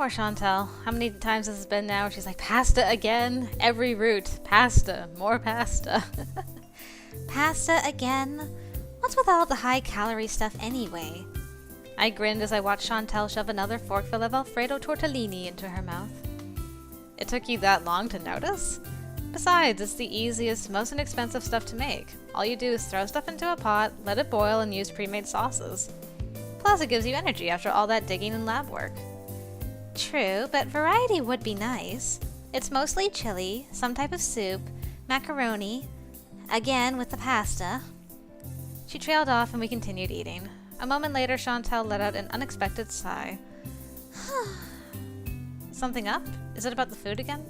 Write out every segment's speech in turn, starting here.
Poor Chantal. How many times has it been now? She's like, pasta again? Every route. Pasta. More pasta. Pasta again? What's with all the high-calorie stuff anyway? I grinned as I watched Chantal shove another forkful of Alfredo tortellini into her mouth. It took you that long to notice? Besides, it's the easiest, most inexpensive stuff to make. All you do is throw stuff into a pot, let it boil, and use pre-made sauces. Plus, it gives you energy after all that digging and lab work. True, but variety would be nice. It's mostly chili, some type of soup, macaroni, again with the pasta. She trailed off and we continued eating. A moment later, Chantal let out an unexpected sigh. Something up? Is it about the food again?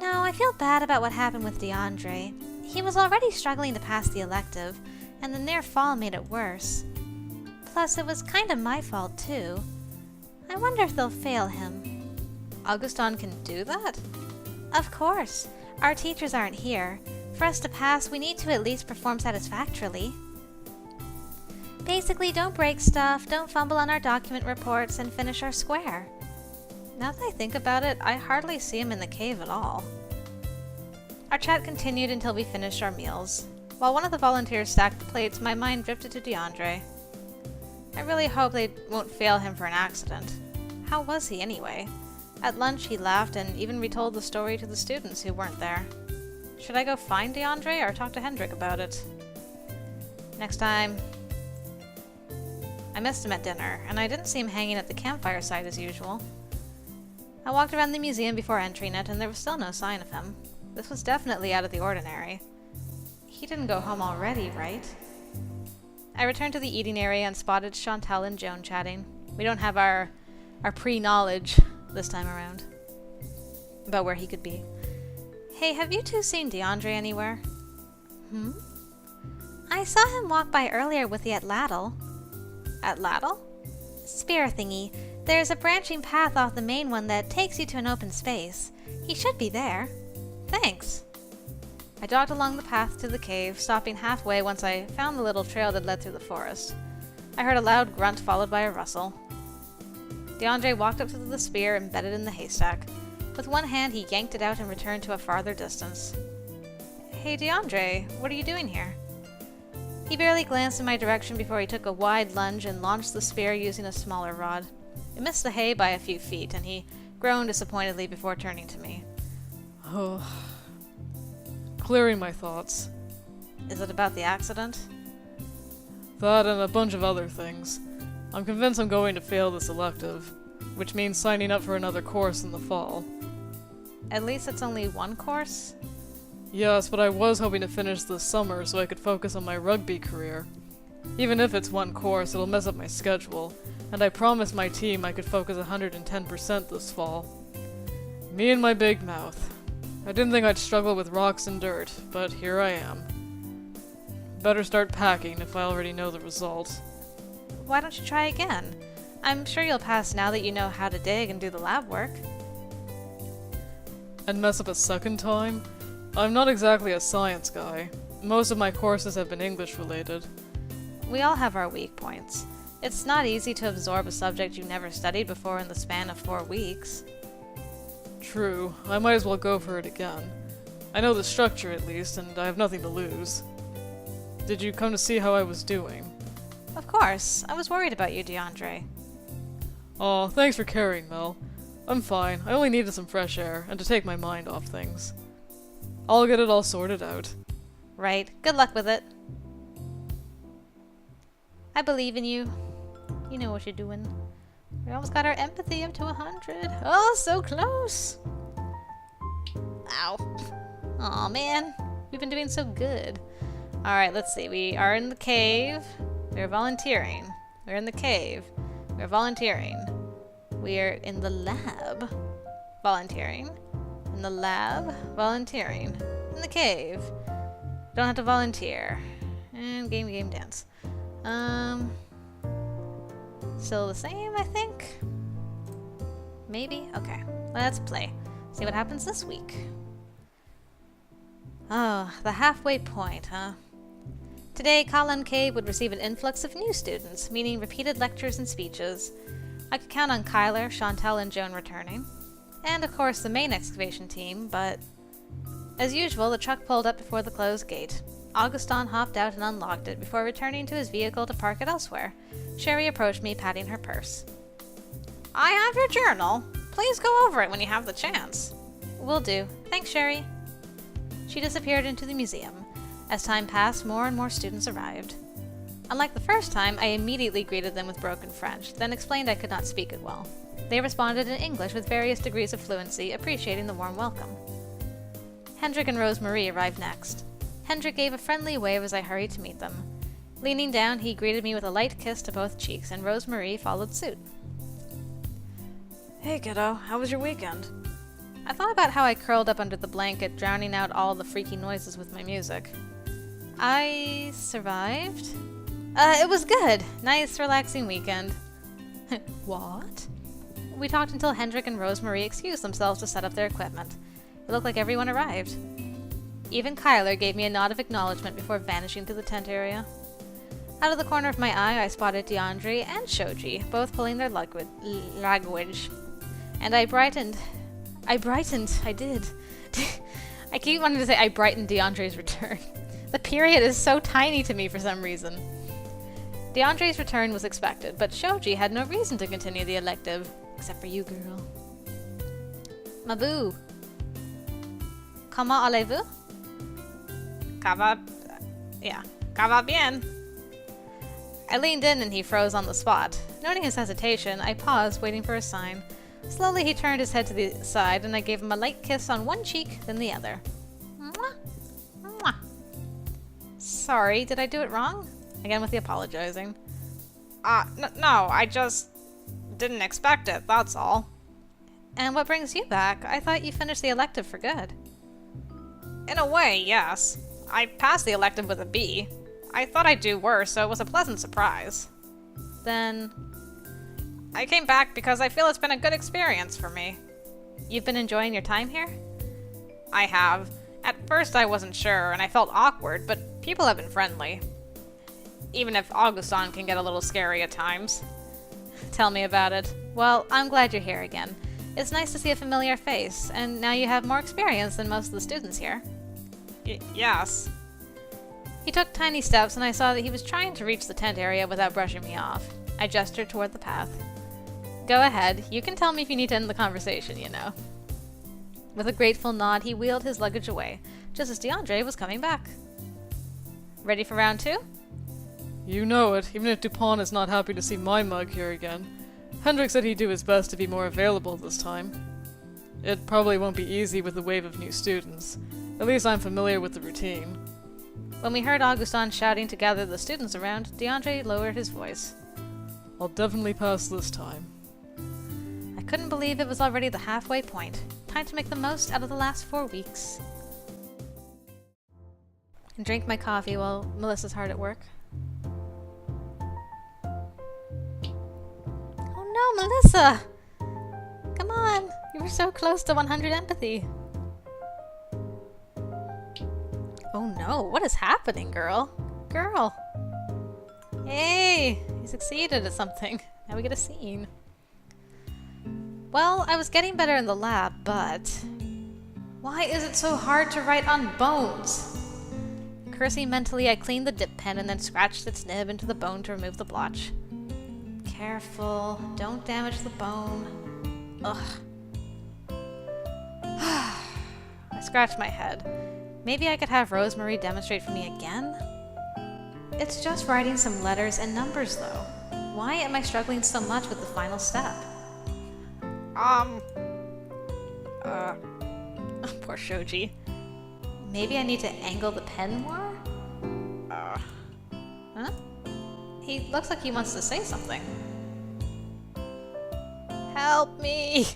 No, I feel bad about what happened with DeAndre. He was already struggling to pass the elective, and the near fall made it worse. Plus, it was kinda my fault too. I wonder if they'll fail him. Augustin can do that? Of course. Our teachers aren't here. For us to pass, we need to at least perform satisfactorily. Basically, don't break stuff, don't fumble on our document reports, and finish our square. Now that I think about it, I hardly see him in the cave at all. Our chat continued until we finished our meals. While one of the volunteers stacked the plates, my mind drifted to DeAndre. I really hope they won't fail him for an accident. How was he anyway? At lunch he laughed and even retold the story to the students who weren't there. Should I go find DeAndre or talk to Hendrik about it? Next time. I missed him at dinner, and I didn't see him hanging at the campfire site as usual. I walked around the museum before entering it, and there was still no sign of him. This was definitely out of the ordinary. He didn't go home already, right? I returned to the eating area and spotted Chantal and Joan chatting. We don't have our pre-knowledge this time around about where he could be. Hey, have you two seen DeAndre anywhere? I saw him walk by earlier with the atlatl. Atlatl? Spear thingy. There's a branching path off the main one that takes you to an open space. He should be there. Thanks. I jogged along the path to the cave, stopping halfway once I found the little trail that led through the forest. I heard a loud grunt followed by a rustle. DeAndre walked up to the spear embedded in the haystack. With one hand, he yanked it out and returned to a farther distance. Hey, DeAndre, what are you doing here? He barely glanced in my direction before he took a wide lunge and launched the spear using a smaller rod. It missed the hay by a few feet, and he groaned disappointedly before turning to me. Oh. Clearing my thoughts. Is it about the accident? That and a bunch of other things. I'm convinced I'm going to fail this elective, which means signing up for another course in the fall. At least it's only one course? Yes, but I was hoping to finish this summer so I could focus on my rugby career. Even if it's one course, it'll mess up my schedule, and I promised my team I could focus 110% this fall. Me and my big mouth. I didn't think I'd struggle with rocks and dirt, but here I am. Better start packing if I already know the result. Why don't you try again? I'm sure you'll pass now that you know how to dig and do the lab work. And mess up a second time? I'm not exactly a science guy. Most of my courses have been English related. We all have our weak points. It's not easy to absorb a subject you've never studied before in the span of 4 weeks. True, I might as well go for it again. I know the structure at least, and I have nothing to lose. Did you come to see how I was doing? Of course. I was worried about you, DeAndre. Aw, thanks for caring, Mel. I'm fine. I only needed some fresh air, and to take my mind off things. I'll get it all sorted out. Right. Good luck with it. I believe in you. You know what you're doing. We almost got our empathy up to 100. Oh, so close! Ow. Aw, man. We've been doing so good. Alright, let's see. We are in the cave. We're volunteering. We're in the cave. We're volunteering. We're in the lab. Volunteering. In the lab. Volunteering. In the cave. Don't have to volunteer. And game, dance. Still the same, I think? Maybe? Okay. Let's play. See what happens this week. Oh, the halfway point, huh? Today, Colin Cave would receive an influx of new students, meaning repeated lectures and speeches. I could count on Kyler, Chantel, and Joan returning. And of course the main excavation team, but as usual, the truck pulled up before the closed gate. Augustin hopped out and unlocked it before returning to his vehicle to park it elsewhere. Sherry approached me, patting her purse. I have your journal. Please go over it when you have the chance. Will do. Thanks, Sherry. She disappeared into the museum. As time passed, more and more students arrived. Unlike the first time, I immediately greeted them with broken French, then explained I could not speak it well. They responded in English with various degrees of fluency, appreciating the warm welcome. Hendrik and Rosemarie arrived next. Hendrik gave a friendly wave as I hurried to meet them. Leaning down, he greeted me with a light kiss to both cheeks, and Rosemarie followed suit. Hey kiddo, how was your weekend? I thought about how I curled up under the blanket, drowning out all the freaky noises with my music. I survived? It was good. Nice, relaxing weekend. What? We talked until Hendrik and Rosemarie excused themselves to set up their equipment. It looked like everyone arrived. Even Kyler gave me a nod of acknowledgement before vanishing to the tent area. Out of the corner of my eye, I spotted DeAndre and Shoji, both pulling their luggage. And I brightened. I did. I keep wanting to say I brightened DeAndre's return. The period is so tiny to me for some reason. DeAndre's return was expected, but Shoji had no reason to continue the elective, except for you, girl. Mabu. Comment allez-vous? Ça va bien. I leaned in and he froze on the spot. Noting his hesitation, I paused, waiting for a sign. Slowly he turned his head to the side, and I gave him a light kiss on one cheek, then the other. Mwah. Mwah. Sorry, did I do it wrong? Again with the apologizing. No, I just didn't expect it, that's all. And what brings you back? I thought you finished the elective for good. In a way, yes. I passed the elective with a B. I thought I'd do worse, so it was a pleasant surprise. Then I came back because I feel it's been a good experience for me. You've been enjoying your time here? I have. At first I wasn't sure, and I felt awkward, but people have been friendly. Even if Augustin can get a little scary at times. Tell me about it. Well, I'm glad you're here again. It's nice to see a familiar face, and now you have more experience than most of the students here. Yes. He took tiny steps, and I saw that he was trying to reach the tent area without brushing me off. I gestured toward the path. Go ahead. You can tell me if you need to end the conversation, you know. With a grateful nod, he wheeled his luggage away, just as DeAndre was coming back. Ready for round 2? You know it, even if Dupont is not happy to see my mug here again. Hendrik said he'd do his best to be more available this time. It probably won't be easy with the wave of new students. At least I'm familiar with the routine. When we heard Augustin shouting to gather the students around, DeAndre lowered his voice. I'll definitely pass this time. I couldn't believe it was already the halfway point. Time to make the most out of the last 4 weeks. And drink my coffee while Melissa's hard at work. Oh no, Melissa! Come on, you were so close to 100 empathy. Oh no, what is happening, girl? Girl! Hey, you succeeded at something. Now we get a scene. Well, I was getting better in the lab, but why is it so hard to write on bones? Cursing mentally, I cleaned the dip pen and then scratched its nib into the bone to remove the blotch. Careful, don't damage the bone. Ugh. I scratched my head. Maybe I could have Rosemarie demonstrate for me again? It's just writing some letters and numbers, though. Why am I struggling so much with the final step? Poor Shoji. Maybe I need to angle the pen more? Huh? He looks like he wants to say something. Help me!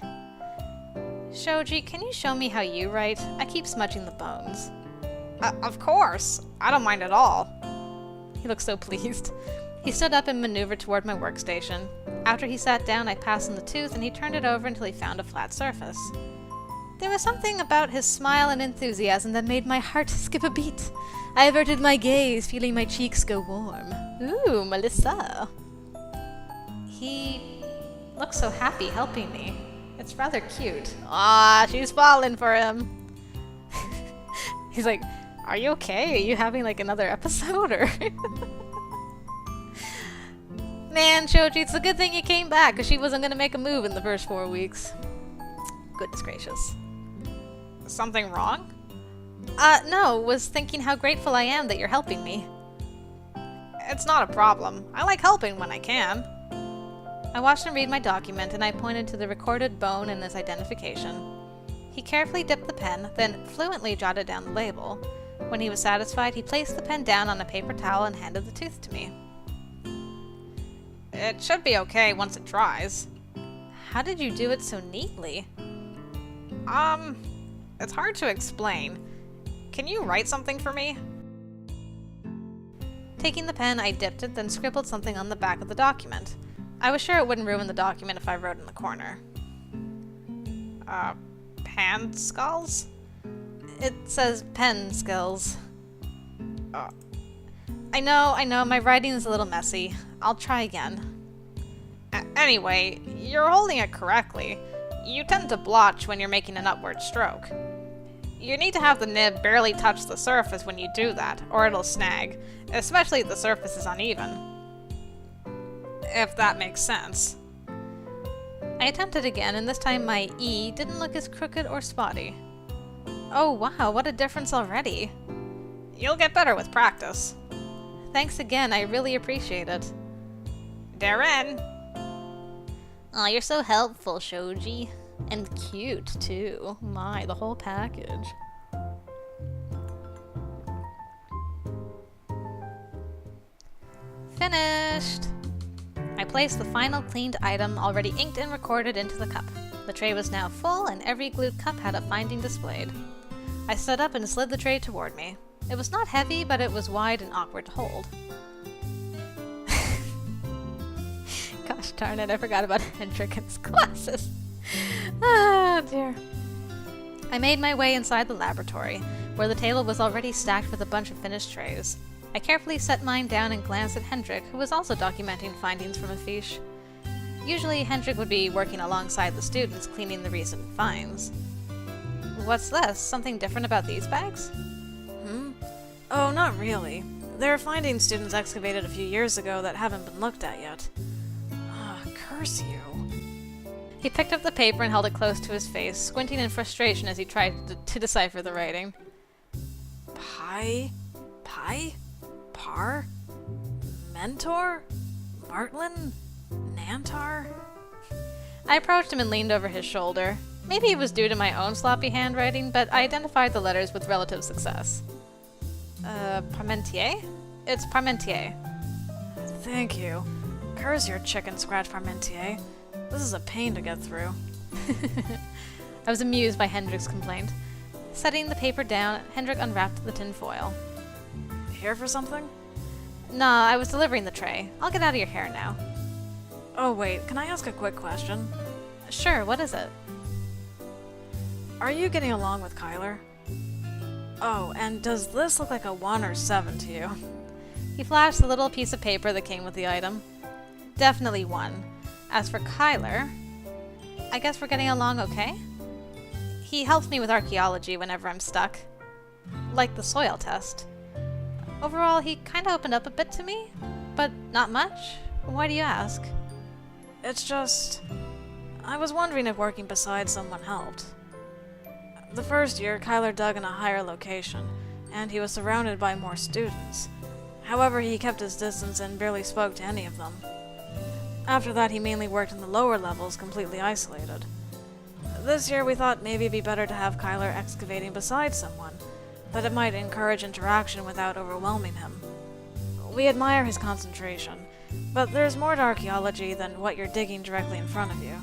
Shoji, can you show me how you write? I keep smudging the bones. Of course. I don't mind at all. He looked so pleased. He stood up and maneuvered toward my workstation. After he sat down, I passed him the tooth and he turned it over until he found a flat surface. There was something about his smile and enthusiasm that made my heart skip a beat. I averted my gaze, feeling my cheeks go warm. Ooh, Melissa. He looks so happy helping me. It's rather cute. Ah, she's falling for him. He's like, are you okay? Are you having like another episode or? Man, Shoji, it's a good thing you came back, because she wasn't going to make a move in the first 4 weeks. Goodness gracious. Something wrong? No, was thinking how grateful I am that you're helping me. It's not a problem. I like helping when I can. I watched him read my document, and I pointed to the recorded bone in this identification. He carefully dipped the pen, then fluently jotted down the label. When he was satisfied, he placed the pen down on a paper towel and handed the tooth to me. It should be okay once it dries. How did you do it so neatly? It's hard to explain. Can you write something for me? Taking the pen, I dipped it, then scribbled something on the back of the document. I was sure it wouldn't ruin the document if I wrote in the corner. Pan skulls? It says pen skills. I know, my writing is a little messy. I'll try again. Anyway, you're holding it correctly. You tend to blotch when you're making an upward stroke. You need to have the nib barely touch the surface when you do that, or it'll snag, especially if the surface is uneven. If that makes sense. I attempted again, and this time my E didn't look as crooked or spotty. Oh wow, what a difference already. You'll get better with practice. Thanks again, I really appreciate it. Darren! Aw, you're so helpful, Shoji. And cute, too. My, the whole package. Finished! I placed the final cleaned item, already inked and recorded, into the cup. The tray was now full, and every glued cup had a finding displayed. I stood up and slid the tray toward me. It was not heavy, but it was wide and awkward to hold. Gosh darn it, I forgot about Hendrik and his glasses. Ah, dear. I made my way inside the laboratory, where the table was already stacked with a bunch of finished trays. I carefully set mine down and glanced at Hendrik, who was also documenting findings from a fiche. Usually, Hendrik would be working alongside the students, cleaning the recent finds. What's this? Something different about these bags? Oh, not really. There are findings students excavated a few years ago that haven't been looked at yet. Curse you. He picked up the paper and held it close to his face, squinting in frustration as he tried to decipher the writing. Pi? Par? Mentor? Martlin? Nantar? I approached him and leaned over his shoulder. Maybe it was due to my own sloppy handwriting, but I identified the letters with relative success. Parmentier? It's Parmentier. Thank you. Curse your chicken scratch, Parmentier. This is a pain to get through. I was amused by Hendrik's complaint. Setting the paper down, Hendrik unwrapped the tin foil. Here for something? Nah, I was delivering the tray. I'll get out of your hair now. Oh wait, can I ask a quick question? Sure, what is it? Are you getting along with Kyler? Oh, and does this look like a 1 or 7 to you? He flashed the little piece of paper that came with the item. Definitely 1. As for Kyler, I guess we're getting along okay? He helps me with archaeology whenever I'm stuck. Like the soil test. Overall, he kinda opened up a bit to me, but not much. Why do you ask? It's just... I was wondering if working beside someone helped. The first year, Kyler dug in a higher location, and he was surrounded by more students. However, he kept his distance and barely spoke to any of them. After that, he mainly worked in the lower levels, completely isolated. This year, we thought maybe it'd be better to have Kyler excavating beside someone, that it might encourage interaction without overwhelming him. We admire his concentration, but there's more to archaeology than what you're digging directly in front of you.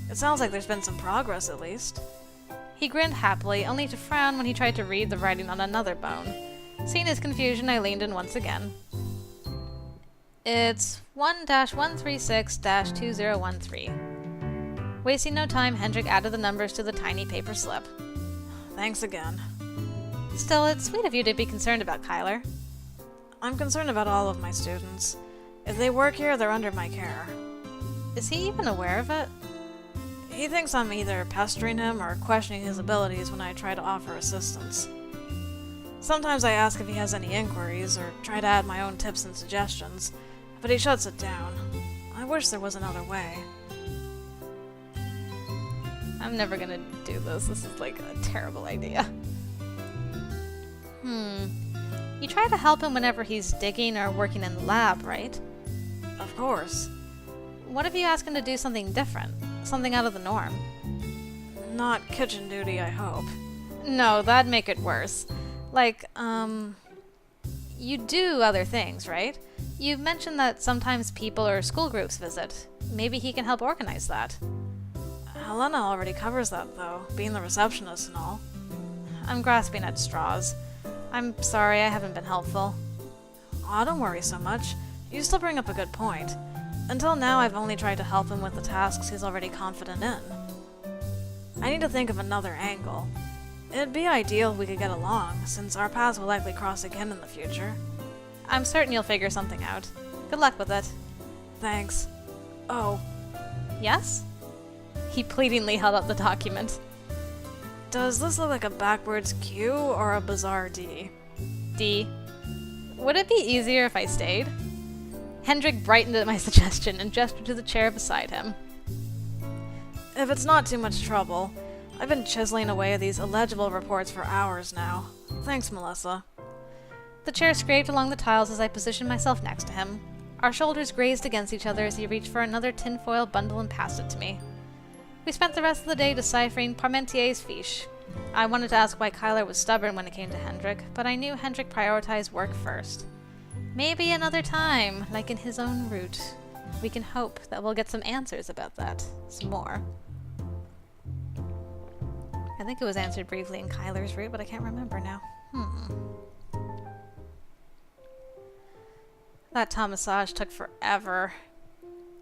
It sounds like there's been some progress, at least. He grinned happily, only to frown when he tried to read the writing on another bone. Seeing his confusion, I leaned in once again. It's 1-136-2013. Wasting no time, Hendrik added the numbers to the tiny paper slip. Thanks again. Still, it's sweet of you to be concerned about Kyler. I'm concerned about all of my students. If they work here, they're under my care. Is he even aware of it? He thinks I'm either pestering him or questioning his abilities when I try to offer assistance. Sometimes I ask if he has any inquiries or try to add my own tips and suggestions, but he shuts it down. I wish there was another way. I'm never gonna do this. This is like a terrible idea. You try to help him whenever he's digging or working in the lab, right? Of course. What if you ask him to do something different? Something out of the norm? Not kitchen duty, I hope. No, that'd make it worse. Like, you do other things, right? You mentioned that sometimes people or school groups visit. Maybe he can help organize that. Helena already covers that, though, being the receptionist and all. I'm grasping at straws. I'm sorry I haven't been helpful. Aw, don't worry so much. You still bring up a good point. Until now, I've only tried to help him with the tasks he's already confident in. I need to think of another angle. It'd be ideal if we could get along, since our paths will likely cross again in the future. I'm certain you'll figure something out. Good luck with it. Thanks. Oh, Yes? He pleadingly held up the document. does this look like a backwards Q or a bizarre D? D. Would it be easier if I stayed? Hendrik brightened at my suggestion and gestured to the chair beside him. If it's not too much trouble, I've been chiseling away at these illegible reports for hours now. Thanks, Melissa. The chair scraped along the tiles as I positioned myself next to him. Our shoulders grazed against each other as he reached for another tinfoil bundle and passed it to me. We spent the rest of the day deciphering Parmentier's fiche. I wanted to ask why Kyler was stubborn when it came to Hendrik, but I knew Hendrik prioritized work first. Maybe another time, like in his own route. We can hope that we'll get some answers about that. Some more. I think it was answered briefly in Kyler's route, but I can't remember now. That Tom massage took forever.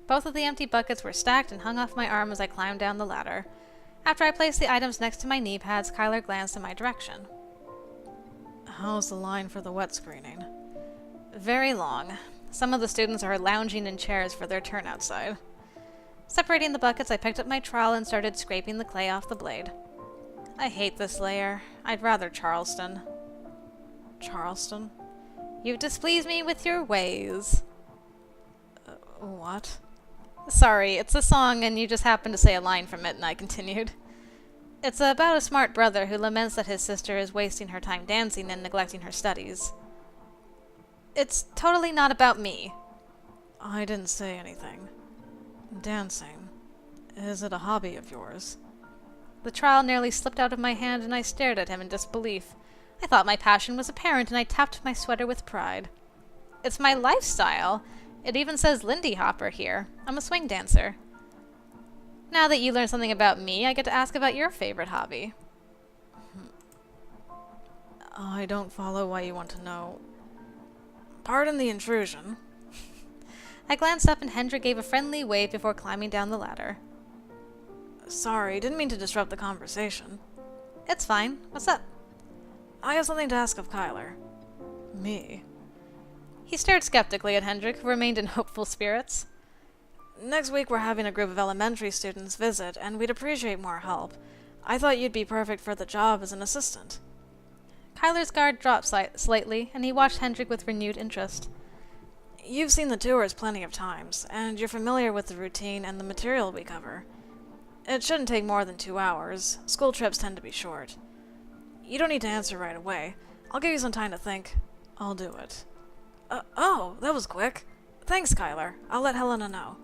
Both of the empty buckets were stacked and hung off my arm as I climbed down the ladder. After I placed the items next to my knee pads, Kyler glanced in my direction. How's the line for the wet screening? Very long. Some of the students are lounging in chairs for their turn outside. Separating the buckets, I picked up my trowel and started scraping the clay off the blade. I hate this layer. I'd rather Charleston. Charleston? You've displeased me with your ways. What? Sorry, it's a song and you just happened to say a line from it and I continued. It's about a smart brother who laments that his sister is wasting her time dancing and neglecting her studies. It's totally not about me. I didn't say anything. Dancing. Is it a hobby of yours? The trowel nearly slipped out of my hand and I stared at him in disbelief. I thought my passion was apparent and I tapped my sweater with pride. It's my lifestyle. It even says Lindy Hopper here. I'm a swing dancer. Now that you learned something about me, I get to ask about your favorite hobby. I don't follow why you want to know. Pardon the intrusion. I glanced up and Hendrik gave a friendly wave before climbing down the ladder. Sorry, didn't mean to disrupt the conversation. It's fine. What's up? I have something to ask of Kyler. Me? He stared skeptically at Hendrik, who remained in hopeful spirits. Next week we're having a group of elementary students visit, and we'd appreciate more help. I thought you'd be perfect for the job as an assistant. Kyler's guard dropped slightly, and he watched Hendrik with renewed interest. You've seen the tours plenty of times, and you're familiar with the routine and the material we cover. It shouldn't take more than 2 hours. School trips tend to be short. You don't need to answer right away. I'll give you some time to think. I'll do it. Oh, that was quick. Thanks, Kyler. I'll let Helena know.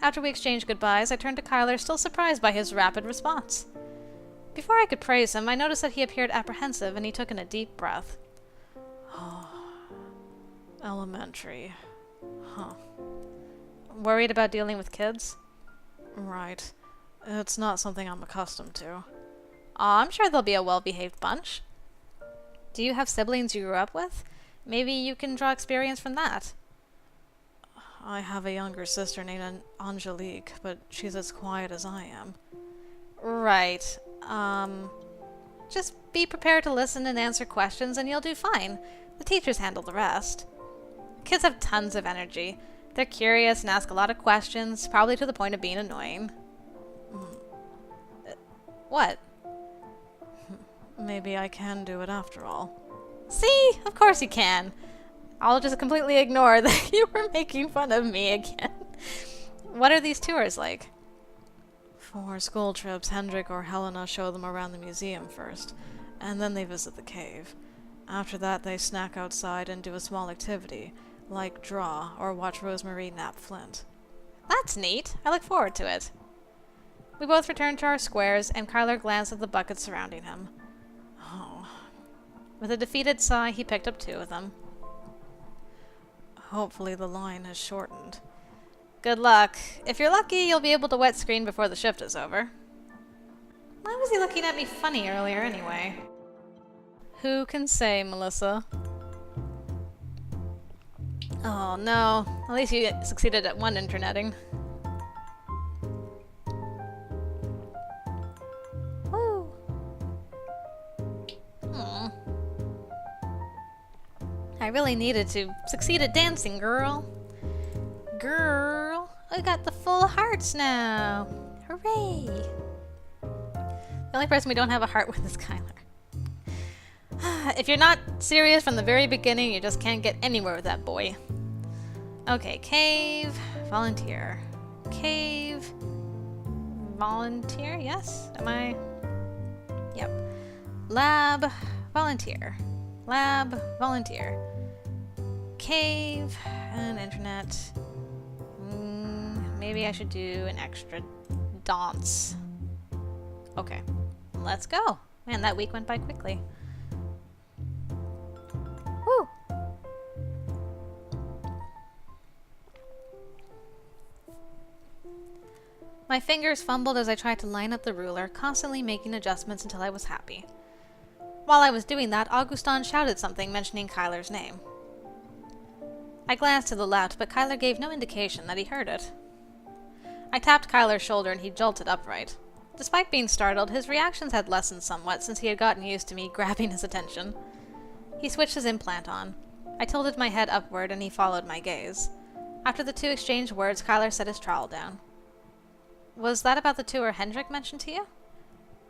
After we exchanged goodbyes, I turned to Kyler, still surprised by his rapid response. Before I could praise him, I noticed that he appeared apprehensive, and he took in a deep breath. Oh, elementary. Huh. Worried about dealing with kids? Right. It's not something I'm accustomed to. Aw, I'm sure they'll be a well-behaved bunch. Do you have siblings you grew up with? Maybe you can draw experience from that. I have a younger sister named Angelique, but she's as quiet as I am. Right. Just be prepared to listen and answer questions and you'll do fine. The teachers handle the rest. Kids have tons of energy. They're curious and ask a lot of questions, probably to the point of being annoying. What? Maybe I can do it after all. See? Of course you can. I'll just completely ignore that you were making fun of me again. What are these tours like? For school trips, Hendrik or Helena show them around the museum first, and then they visit the cave. After that, they snack outside and do a small activity, like draw or watch Rosemary nap flint. That's neat. I look forward to it. We both returned to our squares, and Kyler glanced at the buckets surrounding him. Oh, With a defeated sigh, he picked up 2 of them. hopefully the line has shortened. Good luck. If you're lucky, you'll be able to wet screen before the shift is over. Why was he looking at me funny earlier anyway? Who can say, Melissa? Oh no, at least you succeeded at one interneting. Woo! I really needed to succeed at dancing, girl. Girl, I got the full hearts now. Hooray! The only person we don't have a heart with is Kyler. If you're not serious from the very beginning, you just can't get anywhere with that boy. Okay, cave, volunteer. Cave, volunteer, yes? Am I? Yep. Lab, volunteer. Lab, volunteer. Cave, and internet. Maybe I should do an extra dance. Okay, let's go. Man, that week went by quickly. Woo! My fingers fumbled as I tried to line up the ruler, constantly making adjustments until I was happy. While I was doing that, Augustin shouted something mentioning Kyler's name. I glanced to the left, but Kyler gave no indication that he heard it. I tapped Kyler's shoulder and he jolted upright. Despite being startled, his reactions had lessened somewhat since he had gotten used to me grabbing his attention. He switched his implant on. I tilted my head upward and he followed my gaze. After the 2 exchanged words, Kyler set his trowel down. Was that about the tour Hendrik mentioned to you?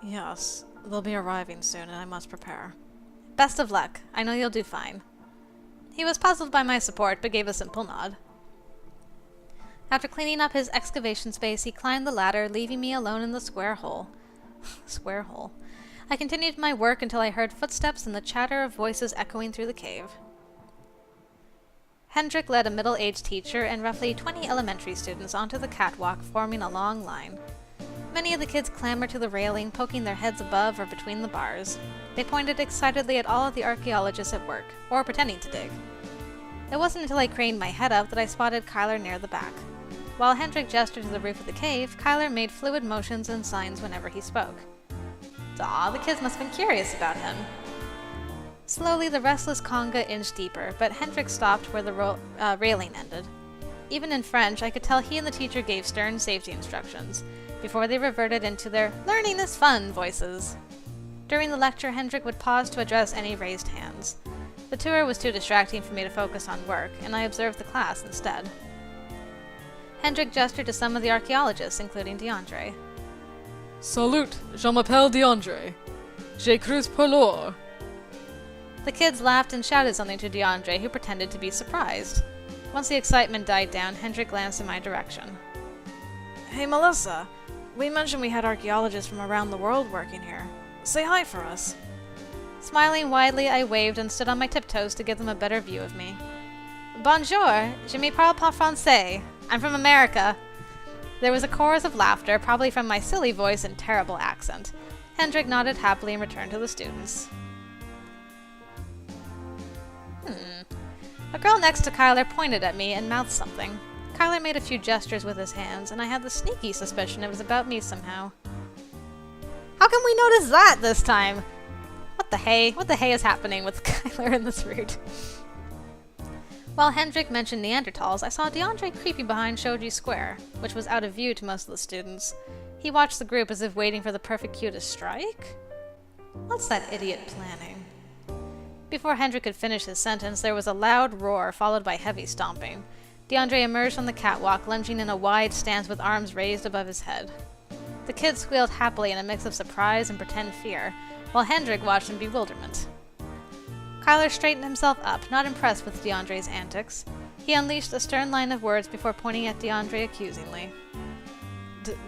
Yes, they'll be arriving soon and I must prepare. Best of luck. I know you'll do fine. He was puzzled by my support, but gave a simple nod. After cleaning up his excavation space, he climbed the ladder, leaving me alone in the square hole. Square hole. I continued my work until I heard footsteps and the chatter of voices echoing through the cave. Hendrik led a middle-aged teacher and roughly 20 elementary students onto the catwalk, forming a long line. Many of the kids clambered to the railing, poking their heads above or between the bars. They pointed excitedly at all of the archaeologists at work, or pretending to dig. It wasn't until I craned my head up that I spotted Kyler near the back. While Hendrik gestured to the roof of the cave, Kyler made fluid motions and signs whenever he spoke. Aw, the kids must have been curious about him. Slowly, the restless conga inched deeper, but Hendrik stopped where the railing ended. Even in French, I could tell he and the teacher gave stern safety instructions, before they reverted into their "learning is fun" voices. During the lecture, Hendrik would pause to address any raised hands. The tour was too distracting for me to focus on work, and I observed the class instead. Hendrik gestured to some of the archaeologists, including DeAndre. Salut, je m'appelle DeAndre. J'ai cru pour l'or. The kids laughed and shouted something to DeAndre, who pretended to be surprised. Once the excitement died down, Hendrik glanced in my direction. Hey Melissa, we mentioned we had archaeologists from around the world working here. Say hi for us. Smiling widely, I waved and stood on my tiptoes to give them a better view of me. Bonjour, je me parle pas français. I'm from America. There was a chorus of laughter, probably from my silly voice and terrible accent. Hendrik nodded happily and returned to the students. A girl next to Kyler pointed at me and mouthed something. Kyler made a few gestures with his hands, and I had the sneaky suspicion it was about me somehow. How come we noticed that this time? What the hey? What the hey is happening with Kyler in this route? While Hendrik mentioned Neanderthals, I saw DeAndre creeping behind Shoji Square, which was out of view to most of the students. He watched the group as if waiting for the perfect cue to strike? What's that idiot planning? Before Hendrik could finish his sentence, there was a loud roar followed by heavy stomping. DeAndre emerged on the catwalk, lunging in a wide stance with arms raised above his head. The kid squealed happily in a mix of surprise and pretend fear, while Hendrik watched in bewilderment. Kyler straightened himself up, not impressed with DeAndre's antics. He unleashed a stern line of words before pointing at DeAndre accusingly.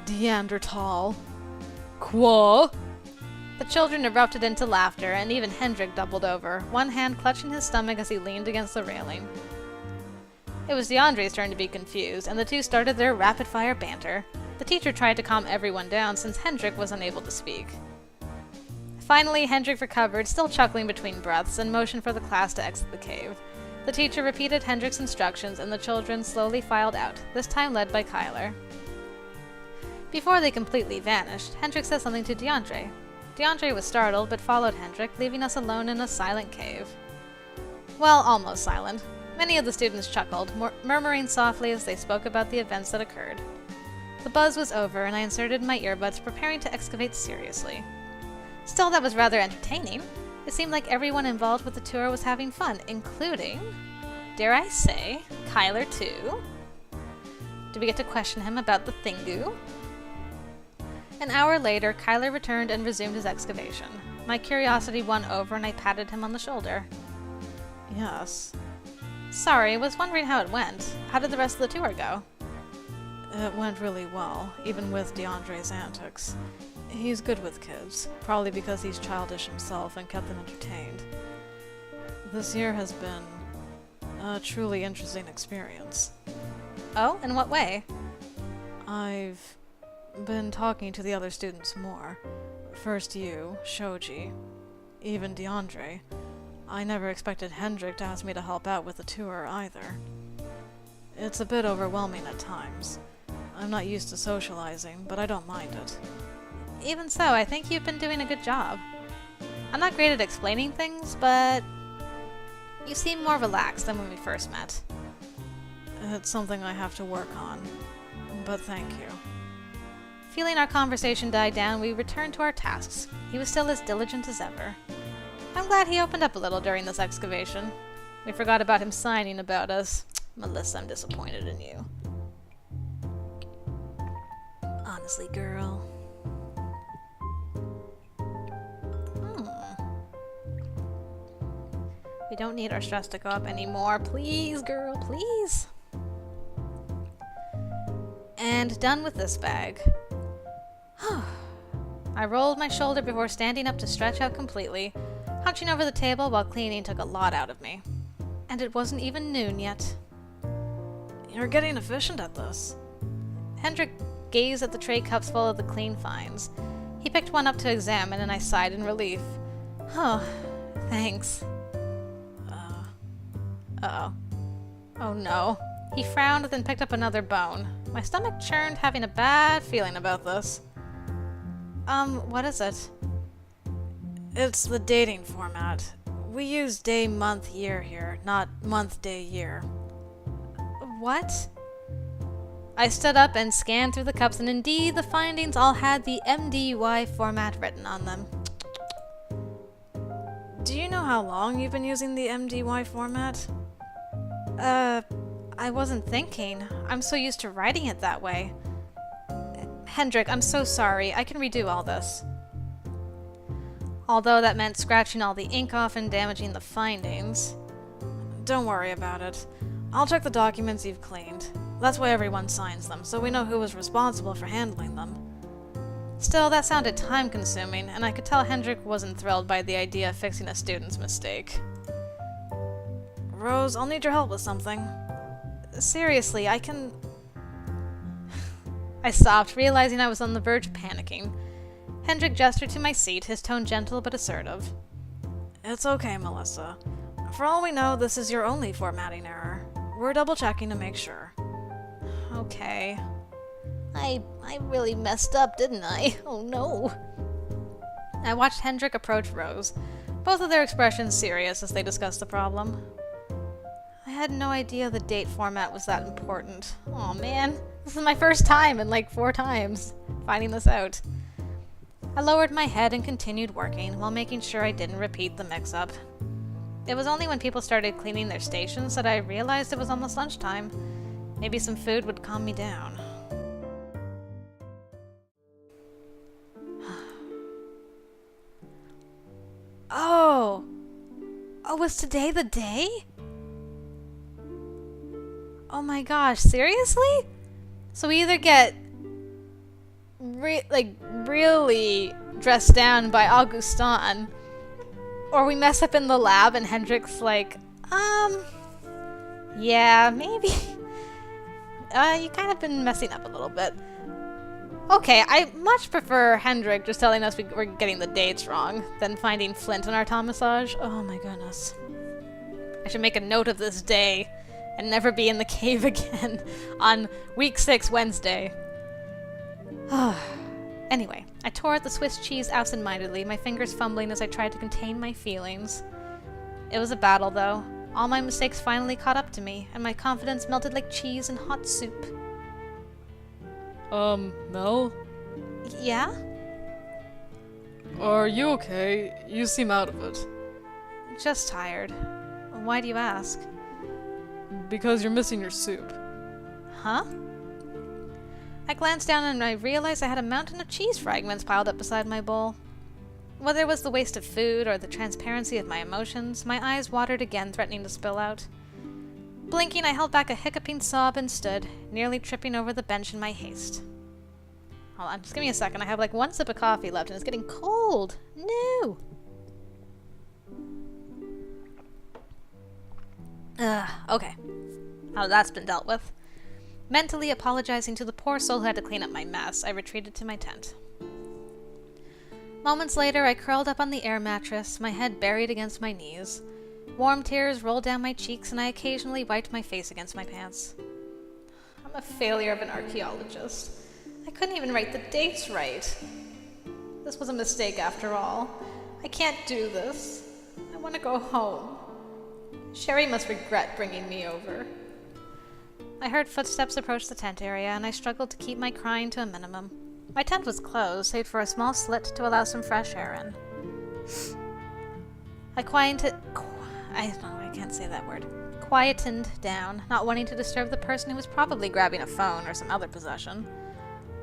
Neanderthal. Qua? The children erupted into laughter, and even Hendrik doubled over, one hand clutching his stomach as he leaned against the railing. It was DeAndre's turn to be confused, and the two started their rapid-fire banter. The teacher tried to calm everyone down since Hendrik was unable to speak. Finally, Hendrik recovered, still chuckling between breaths, and motioned for the class to exit the cave. The teacher repeated Hendrik's instructions, and the children slowly filed out, this time led by Kyler. Before they completely vanished, Hendrik said something to DeAndre. DeAndre was startled, but followed Hendrik, leaving us alone in a silent cave. Well, almost silent. Many of the students chuckled, murmuring softly as they spoke about the events that occurred. The buzz was over, and I inserted my earbuds, preparing to excavate seriously. Still, that was rather entertaining. It seemed like everyone involved with the tour was having fun, including, dare I say, Kyler too. Did we get to question him about the thingu? An hour later, Kyler returned and resumed his excavation. My curiosity won over, and I patted him on the shoulder. Yes. Sorry, I was wondering how it went. How did the rest of the tour go? It went really well, even with DeAndre's antics. He's good with kids, probably because he's childish himself and kept them entertained. This year has been a truly interesting experience. Oh, in what way? I've been talking to the other students more. First you, Shoji, even DeAndre. I never expected Hendrik to ask me to help out with the tour either. It's a bit overwhelming at times. I'm not used to socializing, but I don't mind it. Even so, I think you've been doing a good job. I'm not great at explaining things, but you seem more relaxed than when we first met. It's something I have to work on, but thank you. Feeling our conversation die down, we returned to our tasks. He was still as diligent as ever. I'm glad he opened up a little during this excavation. We forgot about him signing about us. Melissa, I'm disappointed in you. Honestly, girl. We don't need our stress to go up anymore. Please, girl, please. And done with this bag. I rolled my shoulder before standing up to stretch out completely. Hunching over the table while cleaning took a lot out of me. And it wasn't even noon yet. You're getting efficient at this. Hendrik gazed at the tray cups full of the clean finds. He picked one up to examine, and I sighed in relief. Oh, thanks. Uh-oh. Oh no. He frowned, then picked up another bone. My stomach churned, having a bad feeling about this. What is it? It's the dating format. We use day, month, year here, not month, day, year. What? I stood up and scanned through the cups, and indeed the findings all had the MDY format written on them. Do you know how long you've been using the MDY format? I wasn't thinking. I'm so used to writing it that way. Hendrik, I'm so sorry. I can redo all this. Although that meant scratching all the ink off and damaging the findings. Don't worry about it. I'll check the documents you've cleaned. That's why everyone signs them, so we know who was responsible for handling them. Still, that sounded time-consuming, and I could tell Hendrik wasn't thrilled by the idea of fixing a student's mistake. Rose, I'll need your help with something. Seriously, I can... I stopped, realizing I was on the verge of panicking. Hendrik gestured to my seat, his tone gentle but assertive. It's okay, Melissa. For all we know, this is your only formatting error. We're double-checking to make sure. Okay. I really messed up, didn't I? Oh no. I watched Hendrik approach Rose, both of their expressions serious as they discussed the problem. I had no idea the date format was that important. Aw man, this is my first time in like 4 times finding this out. I lowered my head and continued working while making sure I didn't repeat the mix-up. It was only when people started cleaning their stations that I realized it was almost lunchtime. Maybe some food would calm me down. Oh! Oh, was today the day? Oh my gosh, seriously? So we either get really dressed down by Augustin, or we mess up in the lab and Hendrik's like, yeah, maybe. You kind of been messing up a little bit. Okay, I much prefer Hendrik just telling us we're getting the dates wrong than finding Flint in our Thomasage. Oh my goodness. I should make a note of this day and never be in the cave again on week 6 Wednesday. Anyway, I tore at the Swiss cheese absentmindedly, my fingers fumbling as I tried to contain my feelings. It was a battle, though. All my mistakes finally caught up to me, and my confidence melted like cheese in hot soup. Mel? Yeah? Are you okay? You seem out of it. Just tired. Why do you ask? Because you're missing your soup. Huh? I glanced down and I realized I had a mountain of cheese fragments piled up beside my bowl. Whether it was the waste of food or the transparency of my emotions, my eyes watered again, threatening to spill out. Blinking, I held back a hiccuping sob and stood, nearly tripping over the bench in my haste. Hold on, just give me a second. I have like 1 sip of coffee left and it's getting cold. No! Okay. Now that's been dealt with. Mentally apologizing to the poor soul who had to clean up my mess, I retreated to my tent. Moments later, I curled up on the air mattress, my head buried against my knees. Warm tears rolled down my cheeks, and I occasionally wiped my face against my pants. I'm a failure of an archaeologist. I couldn't even write the dates right. This was a mistake after all. I can't do this. I want to go home. Sherry must regret bringing me over. I heard footsteps approach the tent area, and I struggled to keep my crying to a minimum. My tent was closed, save for a small slit to allow some fresh air in. I can't say that word. Quietened down, not wanting to disturb the person who was probably grabbing a phone or some other possession.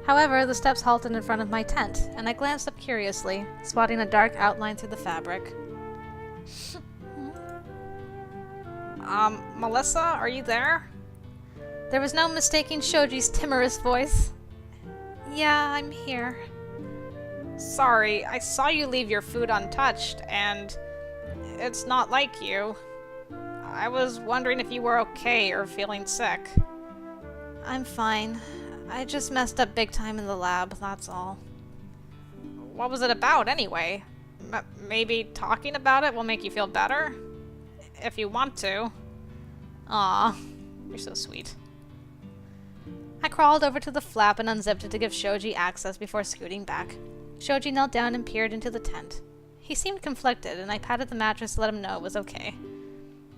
However, the steps halted in front of my tent, and I glanced up curiously, spotting a dark outline through the fabric. Melissa, are you there? There was no mistaking Shoji's timorous voice. Yeah, I'm here. Sorry, I saw you leave your food untouched, and it's not like you. I was wondering if you were okay or feeling sick. I'm fine. I just messed up big time in the lab, that's all. What was it about, anyway? Maybe talking about it will make you feel better? If you want to. Aw, you're so sweet. I crawled over to the flap and unzipped it to give Shoji access before scooting back. Shoji knelt down and peered into the tent. He seemed conflicted, and I patted the mattress to let him know it was okay.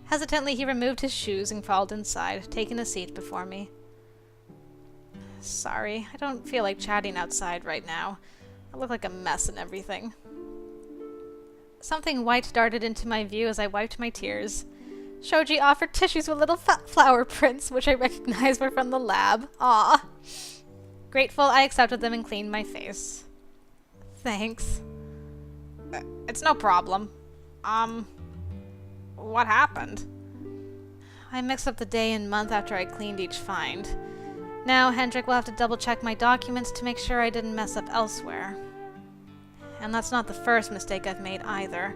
Hesitantly, he removed his shoes and crawled inside, taking a seat before me. Sorry, I don't feel like chatting outside right now. I look like a mess and everything. Something white darted into my view as I wiped my tears. Shoji offered tissues with little flower prints, which I recognized were from the lab. Aw. Grateful, I accepted them and cleaned my face. Thanks. It's no problem. What happened? I mixed up the day and month after I cleaned each find. Now, Hendrik will have to double-check my documents to make sure I didn't mess up elsewhere. And that's not the first mistake I've made either.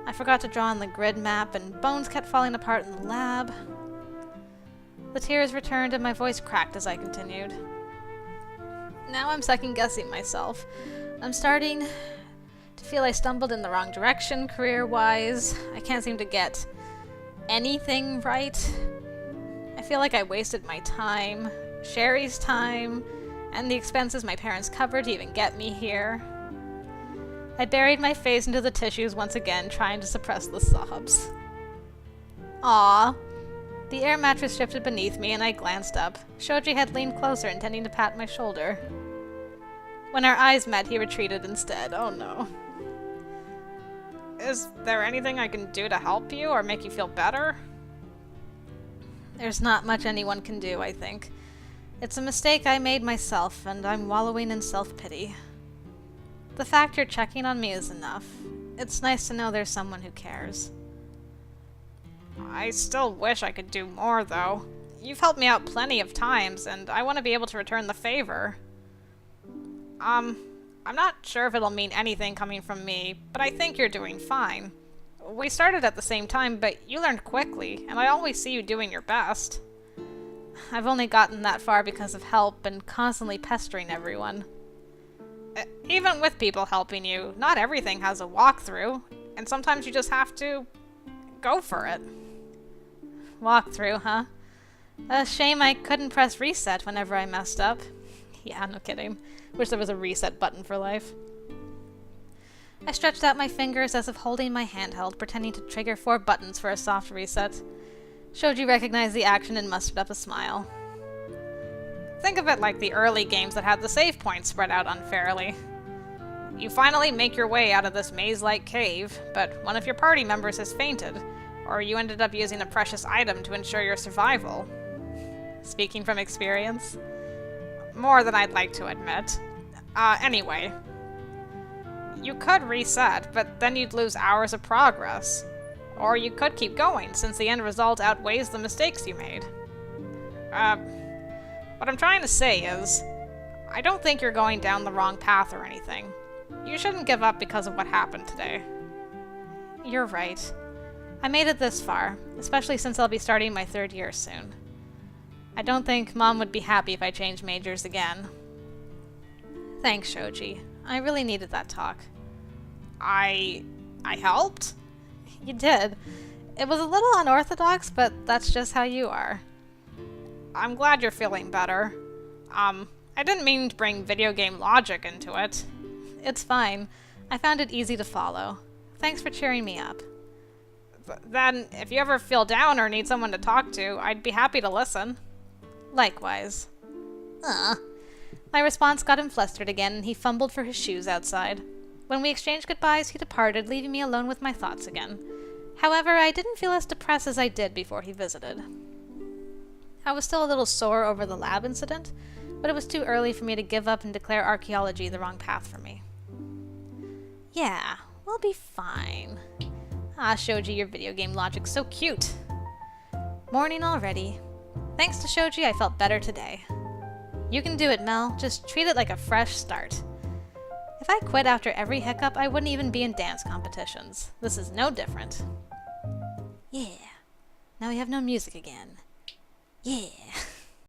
I forgot to draw on the grid map, and bones kept falling apart in the lab. The tears returned, and my voice cracked as I continued. Now I'm second-guessing myself. I'm starting to feel I stumbled in the wrong direction career-wise. I can't seem to get anything right. I feel like I wasted my time, Sherry's time, and the expenses my parents covered to even get me here. I buried my face into the tissues once again, trying to suppress the sobs. Aww. The air mattress shifted beneath me, and I glanced up. Shoji had leaned closer, intending to pat my shoulder. When our eyes met, he retreated instead. Oh no. Is there anything I can do to help you or make you feel better? There's not much anyone can do, I think. It's a mistake I made myself, and I'm wallowing in self-pity. The fact you're checking on me is enough. It's nice to know there's someone who cares. I still wish I could do more, though. You've helped me out plenty of times, and I want to be able to return the favor. I'm not sure if it'll mean anything coming from me, but I think you're doing fine. We started at the same time, but you learned quickly, and I always see you doing your best. I've only gotten that far because of help and constantly pestering everyone. Even with people helping you, not everything has a walkthrough, and sometimes you just have to go for it. Walkthrough, huh? A shame I couldn't press reset whenever I messed up. Yeah, no kidding. Wish there was a reset button for life. I stretched out my fingers as if holding my handheld, pretending to trigger 4 buttons for a soft reset. Shoji recognized the action and mustered up a smile. Think of it like the early games that had the save points spread out unfairly. You finally make your way out of this maze-like cave, but one of your party members has fainted, or you ended up using a precious item to ensure your survival. Speaking from experience? More than I'd like to admit. Anyway. You could reset, but then you'd lose hours of progress. Or you could keep going, since the end result outweighs the mistakes you made. What I'm trying to say is, I don't think you're going down the wrong path or anything. You shouldn't give up because of what happened today. You're right. I made it this far, especially since I'll be starting my 3rd year soon. I don't think Mom would be happy if I changed majors again. Thanks, Shoji. I really needed that talk. I helped? You did. It was a little unorthodox, but that's just how you are. I'm glad you're feeling better. I didn't mean to bring video game logic into it. It's fine. I found it easy to follow. Thanks for cheering me up. Then, if you ever feel down or need someone to talk to, I'd be happy to listen. Likewise. My response got him flustered again, and he fumbled for his shoes outside. When we exchanged goodbyes, he departed, leaving me alone with my thoughts again. However, I didn't feel as depressed as I did before he visited. I was still a little sore over the lab incident, but it was too early for me to give up and declare archaeology the wrong path for me. Yeah, we'll be fine. Ah, Shoji, your video game logic's so cute. Morning already. Thanks to Shoji, I felt better today. You can do it, Mel. Just treat it like a fresh start. If I quit after every hiccup, I wouldn't even be in dance competitions. This is no different. Yeah. Now we have no music again. Yeah.